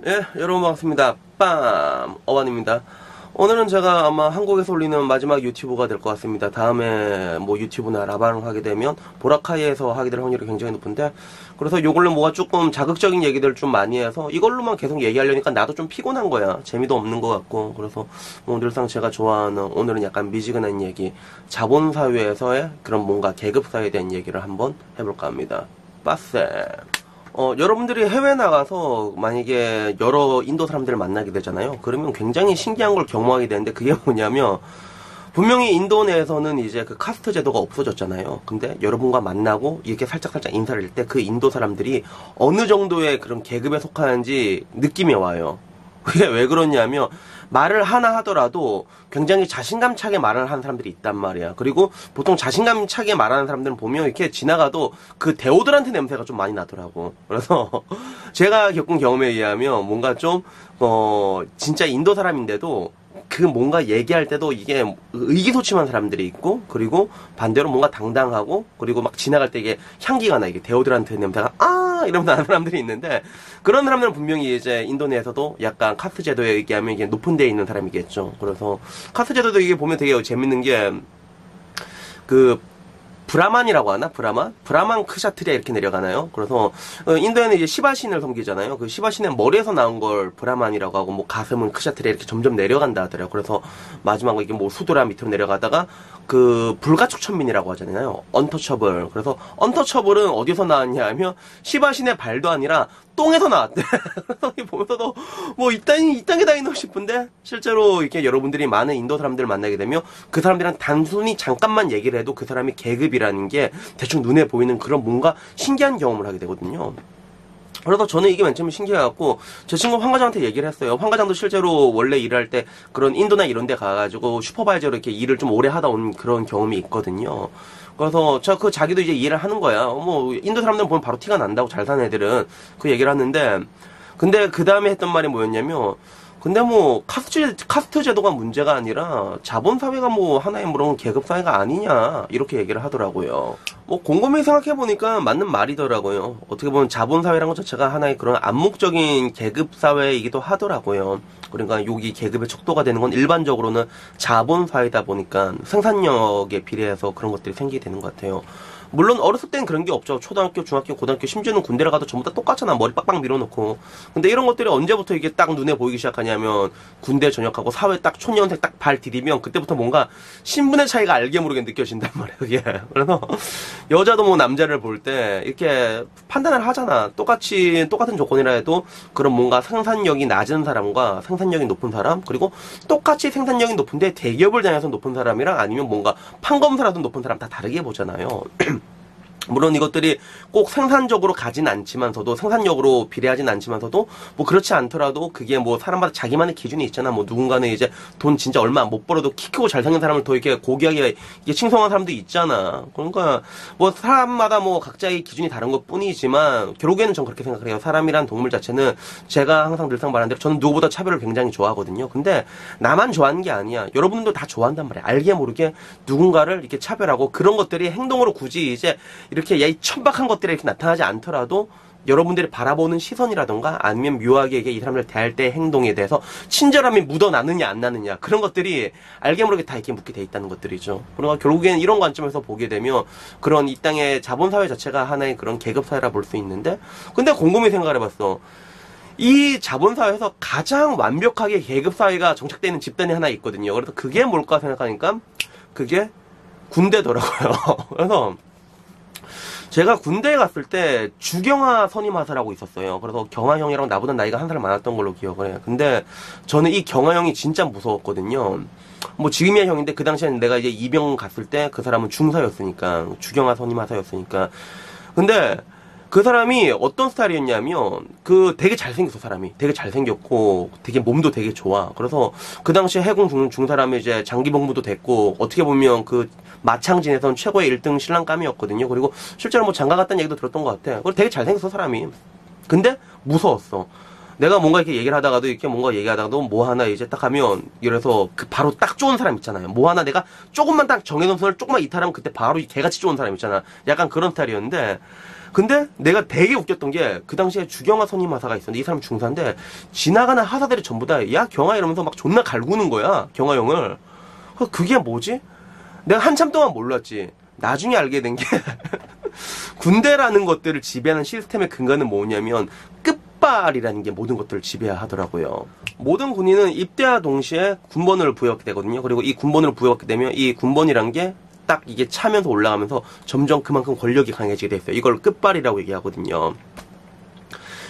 예, 여러분 반갑습니다. 빰! 어반입니다. 오늘은 제가 아마 한국에서 올리는 마지막 유튜브가 될 것 같습니다. 다음에 뭐 유튜브나 라방을 하게 되면 보라카이에서 하게 될 확률이 굉장히 높은데, 그래서 요걸로 뭐가 조금 자극적인 얘기들 좀 많이 해서 이걸로만 계속 얘기하려니까 나도 좀 피곤한 거야. 재미도 없는 것 같고. 그래서 뭐 늘상 제가 좋아하는, 오늘은 약간 미지근한 얘기, 자본사회에서의 그런 뭔가 계급사회에 대한 얘기를 한번 해볼까 합니다. 빠세. 여러분들이 해외 나가서 만약에 여러 인도 사람들을 만나게 되잖아요. 그러면 굉장히 신기한 걸 경험하게 되는데, 그게 뭐냐면 분명히 인도 내에서는 이제 그 카스트 제도가 없어졌잖아요. 근데 여러분과 만나고 이렇게 살짝살짝 인사를 할 때 그 인도 사람들이 어느 정도의 그런 계급에 속하는지 느낌이 와요. 그게 왜 그러냐면 말을 하나 하더라도 굉장히 자신감 차게 말을 하는 사람들이 있단 말이야. 그리고 보통 자신감 차게 말하는 사람들은 보면 이렇게 지나가도 그 데오드란트 냄새가 좀 많이 나더라고. 그래서 제가 겪은 경험에 의하면 뭔가 좀 진짜 인도 사람인데도 그 뭔가 얘기할 때도 이게 의기소침한 사람들이 있고, 그리고 반대로 뭔가 당당하고, 그리고 막 지나갈 때 이게 향기가 나, 이게 데오드란트 냄새가 이러면서 나는 사람들이 있는데, 그런 사람들은 분명히 이제 인도 내에서도 약간 카스트 제도에 의하면 이게 높은 데에 있는 사람이겠죠. 그래서 카스트 제도도 이게 보면 되게 재밌는 게, 그 브라만이라고 하나? 브라만 크샤트리아 이렇게 내려가나요? 그래서 인도에는 이제 시바신을 섬기잖아요. 그 시바신은 머리에서 나온 걸 브라만이라고 하고, 뭐 가슴은 크샤트리아 이렇게 점점 내려간다 하더라고요. 그래서 마지막으로 이게 뭐 수도라 밑으로 내려가다가 그 불가촉 천민이라고 하잖아요. 언터처블. 그래서 언터처블은 어디서 나왔냐 하면 시바신의 발도 아니라 똥에서 나왔대. 그래서 보면서도 뭐 이 땅에 다 있나 싶은데, 실제로 이렇게 여러분들이 많은 인도 사람들을 만나게 되면 그 사람들은 단순히 잠깐만 얘기를 해도 그 사람이 계급이라는 게 대충 눈에 보이는 그런 뭔가 신기한 경험을 하게 되거든요. 그래서 저는 이게 맨 처음에 신기해갖고 제 친구 황 과장한테 얘기를 했어요. 황 과장도 실제로 원래 일을 할 때 그런 인도나 이런 데 가가지고 슈퍼바이저로 이렇게 일을 좀 오래 하다 온 그런 경험이 있거든요. 그래서 자기도 이제 이해를 하는 거야. 뭐 인도 사람들은 보면 바로 티가 난다고, 잘 사는 애들은. 그 얘기를 하는데, 근데 그 다음에 했던 말이 뭐였냐면, 근데 뭐 카스트 제도가 문제가 아니라 자본사회가 뭐 하나의 그런 계급사회가 아니냐, 이렇게 얘기를 하더라고요. 뭐 곰곰이 생각해보니까 맞는 말이더라고요. 어떻게 보면 자본사회라는 것 자체가 하나의 그런 암묵적인 계급사회이기도 하더라고요. 그러니까 여기 계급의 척도가 되는 건 일반적으로는 자본사회다 보니까 생산력에 비례해서 그런 것들이 생기게 되는 것 같아요. 물론 어렸을 땐 그런 게 없죠. 초등학교, 중학교, 고등학교, 심지어는 군대를 가도 전부 다 똑같잖아. 머리 빡빡 밀어놓고. 근데 이런 것들이 언제부터 이게 딱 눈에 보이기 시작하냐면, 군대 전역하고 사회 딱 초년생 딱 발 디디면 그때부터 뭔가 신분의 차이가 알게 모르게 느껴진단 말이에요, 그게. 그래서 여자도 뭐 남자를 볼 때 이렇게 판단을 하잖아. 똑같은 조건이라 해도 그런 뭔가 생산력이 낮은 사람과 생산력이 높은 사람, 그리고 똑같이 생산력이 높은데 대기업을 다녀서 높은 사람이랑 아니면 뭔가 판검사라도 높은 사람 다 다르게 보잖아요. 물론 이것들이 꼭 생산적으로 가진 않지만서도, 생산력으로 비례하진 않지만서도, 뭐 그렇지 않더라도 그게 뭐 사람마다 자기만의 기준이 있잖아. 뭐 누군가는 이제 돈 진짜 얼마 못 벌어도 키 크고 잘생긴 사람을 더 이렇게 고귀하게 이게 칭송하는 사람도 있잖아. 그러니까 뭐 사람마다 뭐 각자의 기준이 다른 것 뿐이지만, 결국에는 전 그렇게 생각해요. 사람이란 동물 자체는 제가 항상 늘상 말하는 대로 저는 누구보다 차별을 굉장히 좋아하거든요. 근데 나만 좋아하는 게 아니야. 여러분들도 다 좋아한단 말이야. 알게 모르게 누군가를 이렇게 차별하고, 그런 것들이 행동으로 굳이 이제 이렇게 이 천박한 것들이 이렇게 나타나지 않더라도 여러분들이 바라보는 시선이라던가 아니면 묘하게 이 사람을 대할 때의 행동에 대해서 친절함이 묻어나느냐 안 나느냐, 그런 것들이 알게 모르게 다 이렇게 묻게 돼 있다는 것들이죠. 그러니까 결국에는 이런 관점에서 보게 되면 그런 이 땅의 자본사회 자체가 하나의 그런 계급사회라 볼 수 있는데, 근데 곰곰이 생각을 해봤어. 이 자본사회에서 가장 완벽하게 계급사회가 정착되는 집단이 하나 있거든요. 그래서 그게 뭘까 생각하니까 그게 군대더라고요. 그래서 제가 군대에 갔을 때 주경화 선임하사라고 있었어요. 그래서 경화 형이랑 나보다 나이가 한 살 많았던 걸로 기억을 해요. 근데 저는 이 경화 형이 진짜 무서웠거든요. 뭐 지금이야 형인데 그 당시에는 내가 이제 이병 갔을 때 그 사람은 중사였으니까, 주경화 선임하사였으니까. 근데 그 사람이 어떤 스타일이었냐면, 되게 잘생겼어, 사람이. 되게 잘생겼고, 되게 몸도 되게 좋아. 그래서 그 당시에 해군 중 사람이 이제 장기복무도 됐고, 어떻게 보면 마창진에선 최고의 1등 신랑감이었거든요. 그리고 실제로 뭐 장가 갔다는 얘기도 들었던 것 같아. 그리고 되게 잘생겼어, 사람이. 근데 무서웠어. 내가 뭔가 이렇게 얘기를 하다가도 이렇게 뭔가 얘기하다가도 뭐 하나 이제 딱 하면 이래서 그 바로 딱 좋은 사람 있잖아요. 뭐 하나 내가 조금만 딱 정해놓은 선을 조금만 이탈하면 그때 바로 개같이 좋은 사람 있잖아. 약간 그런 스타일이었는데 근데 내가 되게 웃겼던 게 그 당시에 주경화 선임 하사가 있었는데 이 사람 중사인데 지나가는 하사들이 전부 다 야 경화 이러면서 막 존나 갈구는 거야. 경화 형을. 그게 뭐지? 내가 한참 동안 몰랐지. 나중에 알게 된 게 군대라는 것들을 지배하는 시스템의 근간은 뭐냐면 끝발이라는 게 모든 것들을 지배하더라고요. 모든 군인은 입대와 동시에 군번을 부여받게 되거든요. 그리고 이 군번을 부여받게 되면 이 군번이란 게 딱 이게 차면서 올라가면서 점점 그만큼 권력이 강해지게 됐어요. 이걸 끝발이라고 얘기하거든요.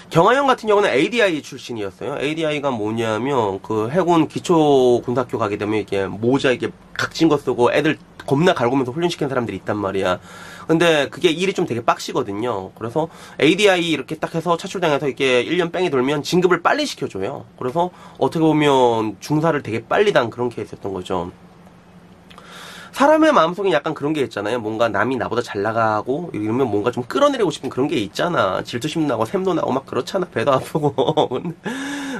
경하형 같은 경우는 ADI 출신이었어요. ADI가 뭐냐면 그 해군 기초군사학교 가게 되면 이게 모자 이게 각진 거 쓰고 애들 겁나 갈구면서 훈련시키는 사람들이 있단 말이야. 근데 그게 일이 좀 되게 빡시거든요. 그래서 ADI 이렇게 딱 해서 차출당해서 이렇게 1년 뺑이 돌면 진급을 빨리 시켜줘요. 그래서 어떻게 보면 중사를 되게 빨리 단 그런 케이스였던 거죠. 사람의 마음속에 약간 그런 게 있잖아요. 뭔가 남이 나보다 잘 나가고 이러면 뭔가 좀 끌어내리고 싶은 그런 게 있잖아. 질투심 나고 샘도 나고 막 그렇잖아. 배도 아프고.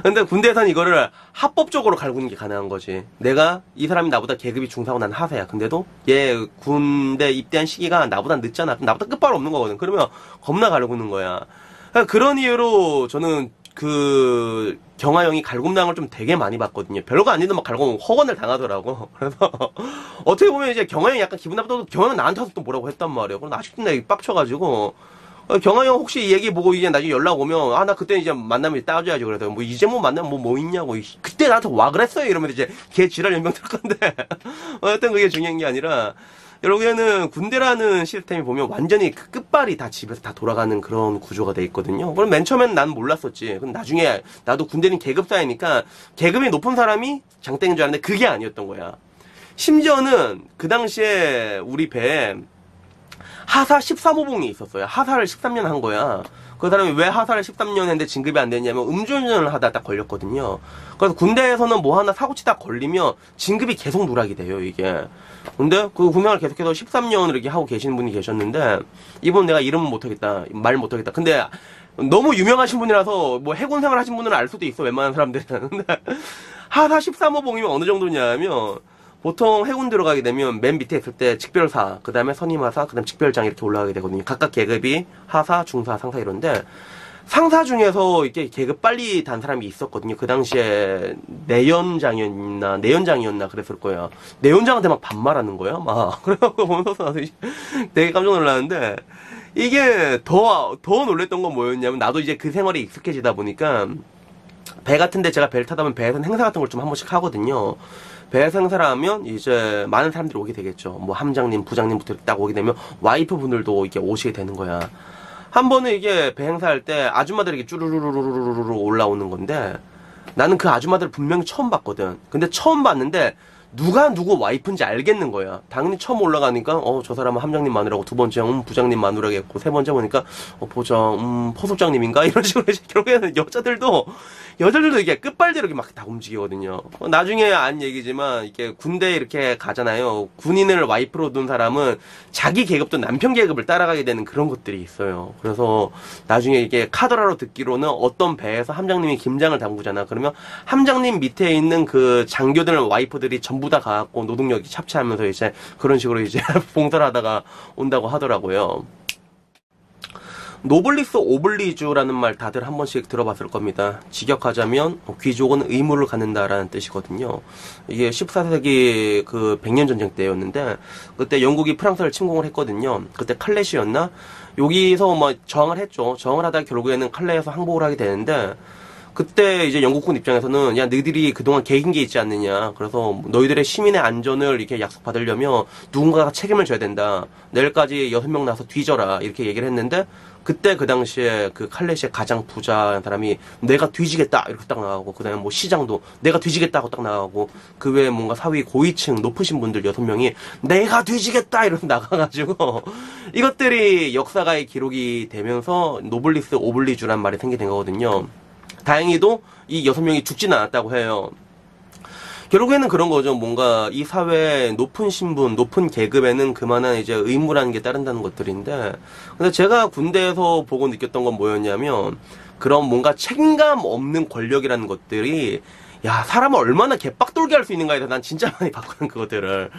근데 군대에서는 이거를 합법적으로 갈구는 게 가능한 거지. 내가 이 사람이 나보다 계급이 중사고 난 하사야. 근데도 얘 군대 입대한 시기가 나보다 늦잖아. 나보다 끝발 없는 거거든. 그러면 겁나 갈구는 거야. 그런 이유로 저는 그 경하형이 갈굼당을 좀 되게 많이 봤거든요. 별거 아닌데 막 갈굼 허건을 당하더라고. 그래서 어떻게 보면 이제 경하형이 약간 기분 나쁘다고 경하형 나한테 와서 또 뭐라고 했단 말이에요. 그럼 아직도 내가 빡쳐가지고 경하형 혹시 이 얘기 보고 이제 나중에 연락 오면 아 나 그때 이제 만나면 따져야지 그래서 뭐 이제 뭐 만나면 뭐 있냐고 그때 나한테 와 그랬어요 이러면서 이제 걔 지랄 연병 들 건데 어쨌든 그게 중요한 게 아니라 결국에는 군대라는 시스템이 보면 완전히 그 끝발이 다 집에서 다 돌아가는 그런 구조가 돼 있거든요. 그럼 맨 처음엔 난 몰랐었지. 그럼 나중에 나도 군대는 계급 사회니까 계급이 높은 사람이 장땡인 줄 알았는데 그게 아니었던 거야. 심지어는 그 당시에 우리 배에 하사 13호봉이 있었어요. 하사를 13년 한 거야. 그 사람이 왜 하사를 13년 했는데 진급이 안 됐냐면 음주운전을 하다 딱 걸렸거든요. 그래서 군대에서는 뭐 하나 사고치다 걸리면 진급이 계속 누락이 돼요, 이게. 근데 그 군생활 계속해서 13년을 이렇게 하고 계시는 분이 계셨는데 이분 내가 이름은 못하겠다, 말 못하겠다. 근데 너무 유명하신 분이라서 뭐 해군 생활 하신 분은 알 수도 있어, 웬만한 사람들은. 근데 하사 13호봉이면 어느 정도냐면 보통 해군 들어가게 되면 맨 밑에 있을 때 직별사, 그 다음에 선임하사, 그 다음에 직별장 이렇게 올라가게 되거든요. 각각 계급이 하사, 중사, 상사 이런데 상사 중에서 이렇게 계급 빨리 단 사람이 있었거든요. 그 당시에 내연장이었나 그랬을 거예요. 내연장한테 막 반말하는 거야. 막 그래갖고 보면서 되게 깜짝 놀랐는데 이게 더 놀랬던 건 뭐였냐면 나도 이제 그 생활에 익숙해지다 보니까 배 같은데 제가 배를 타다 보면 배에서는 행사 같은 걸 좀 한 번씩 하거든요. 배에서 행사를 하면 이제 많은 사람들이 오게 되겠죠. 뭐 함장님, 부장님부터 이렇게 딱 오게 되면 와이프 분들도 이렇게 오시게 되는 거야. 한 번은 이게 배 행사할 때 아줌마들이 이렇게 쭈루루루루루루 올라오는 건데 나는 그 아줌마들을 분명히 처음 봤거든. 근데 처음 봤는데 누가 누구 와이프인지 알겠는 거야. 당연히 처음 올라가니까 저 사람은 함장님 마누라고, 두 번째 부장님 마누라겠고, 세 번째 보니까 보자 포소장님인가 이런 식으로 결국에는 여자들도 이게 끝발대로 막 다 움직이거든요. 나중에 안 얘기지만 이게 군대 이렇게 가잖아요. 군인을 와이프로 둔 사람은 자기 계급도 남편 계급을 따라가게 되는 그런 것들이 있어요. 그래서 나중에 이게 카더라로 듣기로는 어떤 배에서 함장님이 김장을 담그잖아. 그러면 함장님 밑에 있는 그 장교들 와이프들이 전부 다 가갖고 노동력이 착취하면서 이제 그런 식으로 이제 봉사를 하다가 온다고 하더라고요. 노블리스 오블리주라는 말 다들 한 번씩 들어봤을 겁니다. 직역하자면 귀족은 의무를 갖는다라는 뜻이거든요. 이게 14세기 그 100년 전쟁 때였는데 그때 영국이 프랑스를 침공을 했거든요. 그때 칼렛이었나? 여기서 뭐 저항을 했죠. 저항을 하다가 결국에는 칼렛에서 항복을 하게 되는데 그때 이제 영국군 입장에서는 야 너희들이 그동안 계획인 게 있지 않느냐. 그래서 너희들의 시민의 안전을 이렇게 약속받으려면 누군가가 책임을 져야 된다. 내일까지 6명 나서 뒤져라. 이렇게 얘기를 했는데 그때 그 당시에 그 칼렛의 가장 부자한 사람이 내가 뒤지겠다 이렇게 딱 나가고 그 다음에 뭐 시장도 내가 뒤지겠다고 딱 나가고 그 외에 뭔가 사위 고위층 높으신 분들 6명이 내가 뒤지겠다 이러고 나가가지고 이것들이 역사가의 기록이 되면서 노블리스 오블리주란 말이 생기게 된 거거든요. 다행히도 이 6명이 죽진 않았다고 해요. 결국에는 그런 거죠. 뭔가 이 사회의 높은 신분, 높은 계급에는 그만한 이제 의무라는 게 따른다는 것들인데, 근데 제가 군대에서 보고 느꼈던 건 뭐였냐면, 그런 뭔가 책임감 없는 권력이라는 것들이 야, 사람을 얼마나 개빡돌게 할 수 있는가에 대해서 난 진짜 많이 봤거든, 그것들을.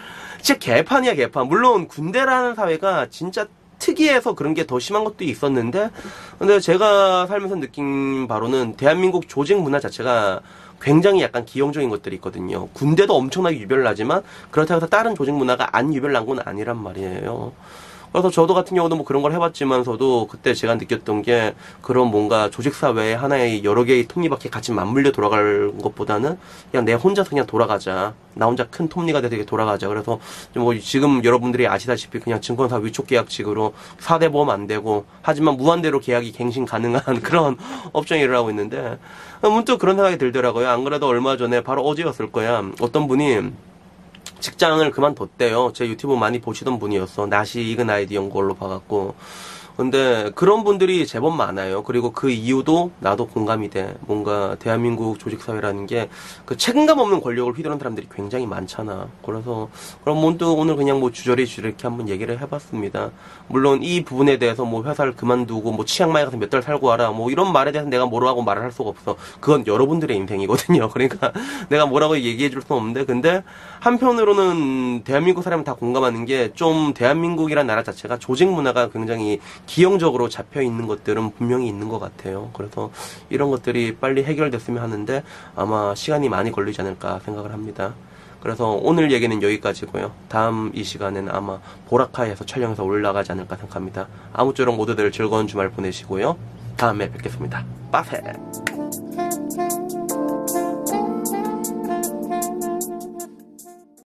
진짜 개판이야, 개판. 물론, 군대라는 사회가 진짜 특이해서 그런 게 더 심한 것도 있었는데, 근데 제가 살면서 느낀 바로는 대한민국 조직 문화 자체가 굉장히 약간 기형적인 것들이 있거든요. 군대도 엄청나게 유별나지만, 그렇다고 해서 다른 조직 문화가 안 유별난 건 아니란 말이에요. 그래서 저도 같은 경우도 뭐 그런 걸 해봤지만서도 그때 제가 느꼈던 게 그런 뭔가 조직사회의 하나의 여러 개의 톱니바퀴 같이 맞물려 돌아갈 것보다는 그냥 내 혼자서 그냥 돌아가자. 나 혼자 큰 톱니가 돼서 돌아가자. 그래서 뭐 지금 여러분들이 아시다시피 그냥 증권사 위촉 계약식으로 4대 보험 안 되고 하지만 무한대로 계약이 갱신 가능한 그런 업종에 일을 하고 있는데 문득 그런 생각이 들더라고요. 안 그래도 얼마 전에 바로 어제였을 거야. 어떤 분이 직장을 그만뒀대요. 제 유튜브 많이 보시던 분이었어. 나시 이근 아이디 연구원로 봐갖고. 근데 그런 분들이 제법 많아요. 그리고 그 이유도 나도 공감이 돼. 뭔가 대한민국 조직사회라는 게 그 책임감 없는 권력을 휘두르는 사람들이 굉장히 많잖아. 그래서 그럼 문득 오늘 그냥 뭐 주저리 이렇게 한번 얘기를 해봤습니다. 물론 이 부분에 대해서 뭐 회사를 그만두고 뭐 치앙마이 가서 몇 달 살고 와라 뭐 이런 말에 대해서 내가 뭐라고 말을 할 수가 없어. 그건 여러분들의 인생이거든요. 그러니까 내가 뭐라고 얘기해 줄 수는 없는데 근데 한편으로는 대한민국 사람은 다 공감하는 게 좀 대한민국이란 나라 자체가 조직 문화가 굉장히 기형적으로 잡혀 있는 것들은 분명히 있는 것 같아요. 그래서 이런 것들이 빨리 해결됐으면 하는데 아마 시간이 많이 걸리지 않을까 생각을 합니다. 그래서 오늘 얘기는 여기까지고요. 다음 이 시간에는 아마 보라카이에서 촬영해서 올라가지 않을까 생각합니다. 아무쪼록 모두들 즐거운 주말 보내시고요. 다음에 뵙겠습니다. 빠세!